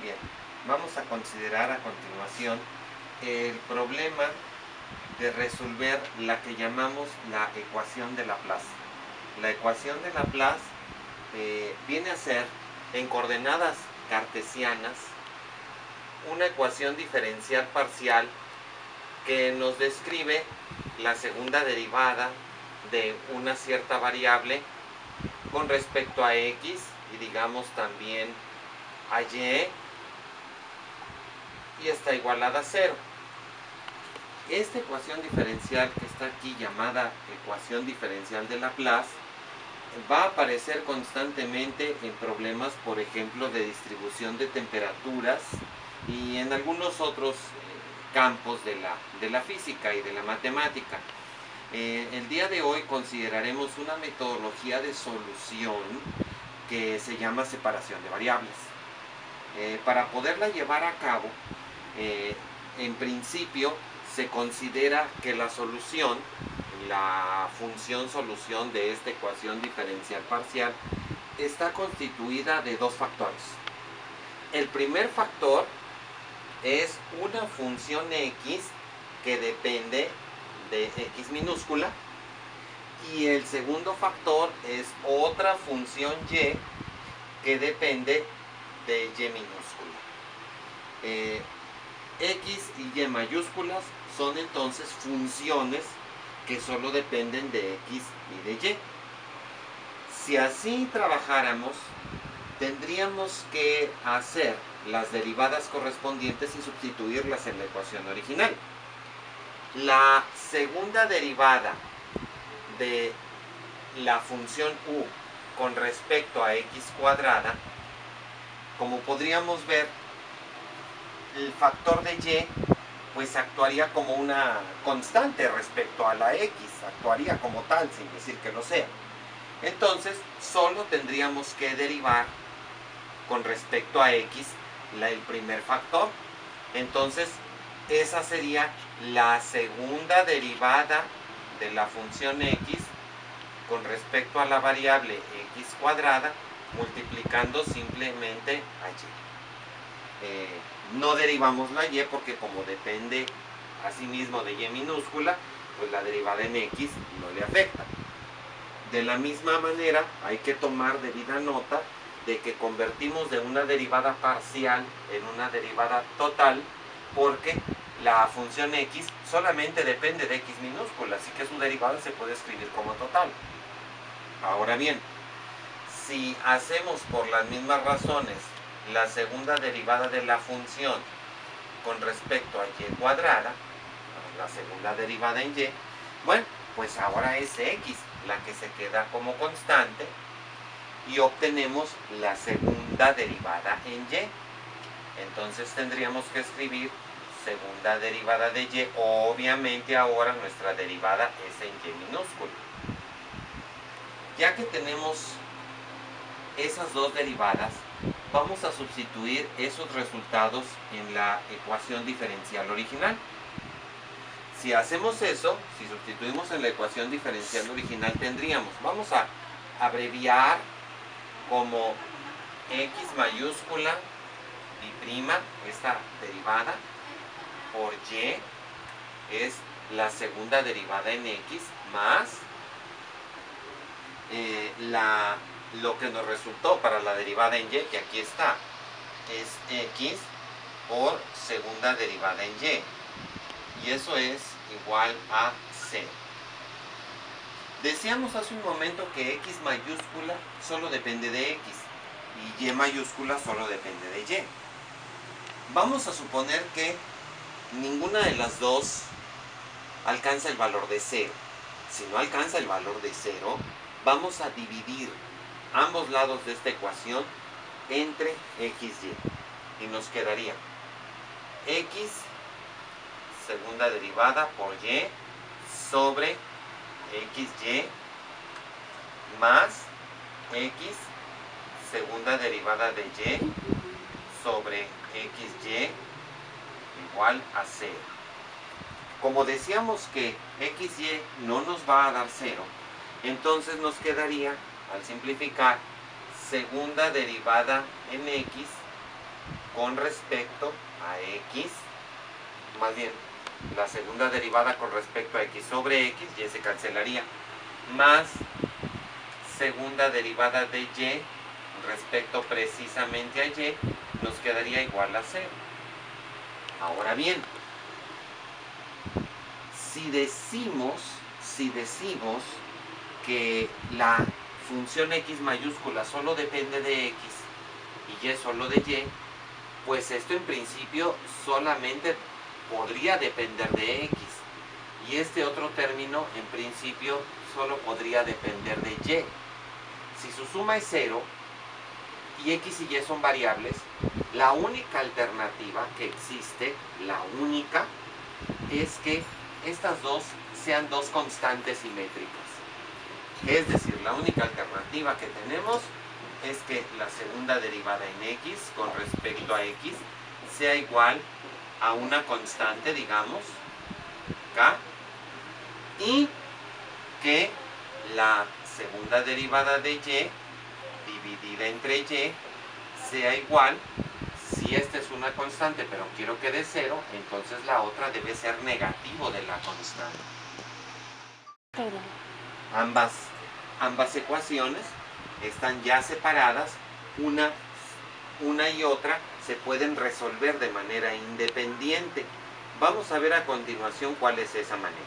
Bien, vamos a considerar a continuación el problema de resolver la que llamamos la ecuación de Laplace. La ecuación de Laplace viene a ser, en coordenadas cartesianas, una ecuación diferencial parcial que nos describe la segunda derivada de una cierta variable con respecto a x y digamos también a y está igualada a 0. Esta ecuación diferencial que está aquí llamada ecuación diferencial de Laplace va a aparecer constantemente en problemas, por ejemplo, de distribución de temperaturas y en algunos otros campos de la física y de la matemática. El día de hoy consideraremos una metodología de solución que se llama separación de variables. Para poderla llevar a cabo, en principio se considera que la solución, la función solución de esta ecuación diferencial parcial, está constituida de dos factores. El primer factor es una función x que depende de x minúscula y el segundo factor es otra función y que depende de y minúscula. X y y mayúsculas son entonces funciones que solo dependen de x y de y. Si así trabajáramos, tendríamos que hacer las derivadas correspondientes y sustituirlas en la ecuación original. La segunda derivada de la función u con respecto a x cuadrada, como podríamos ver, el factor de y pues actuaría como una constante respecto a la x, actuaría como tal sin decir que lo sea. Entonces solo tendríamos que derivar con respecto a x el primer factor. Entonces esa sería la segunda derivada de la función x con respecto a la variable x cuadrada multiplicando simplemente a y. No derivamos la y porque como depende asimismo de y minúscula, pues la derivada en x no le afecta. De la misma manera hay que tomar debida nota de que convertimos de una derivada parcial en una derivada total porque la función x solamente depende de x minúscula, así que su derivada se puede escribir como total. Ahora bien, si hacemos por las mismas razones la segunda derivada de la función con respecto a y cuadrada, la segunda derivada en y, bueno, pues ahora es x la que se queda como constante y obtenemos la segunda derivada en y. Entonces tendríamos que escribir segunda derivada de y, obviamente ahora nuestra derivada es en y minúscula. Ya que tenemos esas dos derivadas, vamos a sustituir esos resultados en la ecuación diferencial original. Si hacemos eso, si sustituimos en la ecuación diferencial original, tendríamos, vamos a abreviar como x mayúscula y prima, esta derivada, por y, es la segunda derivada en x, más lo que nos resultó para la derivada en y, que aquí está, es x por segunda derivada en y. Y eso es igual a 0. Decíamos hace un momento que x mayúscula solo depende de x y y mayúscula solo depende de y. Vamos a suponer que ninguna de las dos alcanza el valor de 0. Si no alcanza el valor de 0, vamos a dividir ambos lados de esta ecuación entre x y nos quedaría x segunda derivada por y sobre xy más x segunda derivada de y sobre xy igual a 0. Como decíamos que xy no nos va a dar 0, entonces nos quedaría, al simplificar, segunda derivada en x con respecto a x, más bien, la segunda derivada con respecto a x sobre x, y se cancelaría, más segunda derivada de y respecto precisamente a y, nos quedaría igual a 0. Ahora bien, si decimos que la función x mayúscula solo depende de x y y solo de y, pues esto en principio solamente podría depender de x, y este otro término en principio solo podría depender de y. Si su suma es 0 y x y y son variables, la única alternativa que existe, la única, es que estas dos sean dos constantes simétricas. Es decir, la única alternativa que tenemos es que la segunda derivada en x con respecto a x sea igual a una constante, digamos, k, y que la segunda derivada de y dividida entre y sea igual, si esta es una constante pero quiero que dé 0, entonces la otra debe ser negativo de la constante. Ambas ecuaciones están ya separadas, una y otra se pueden resolver de manera independiente. Vamos a ver a continuación cuál es esa manera.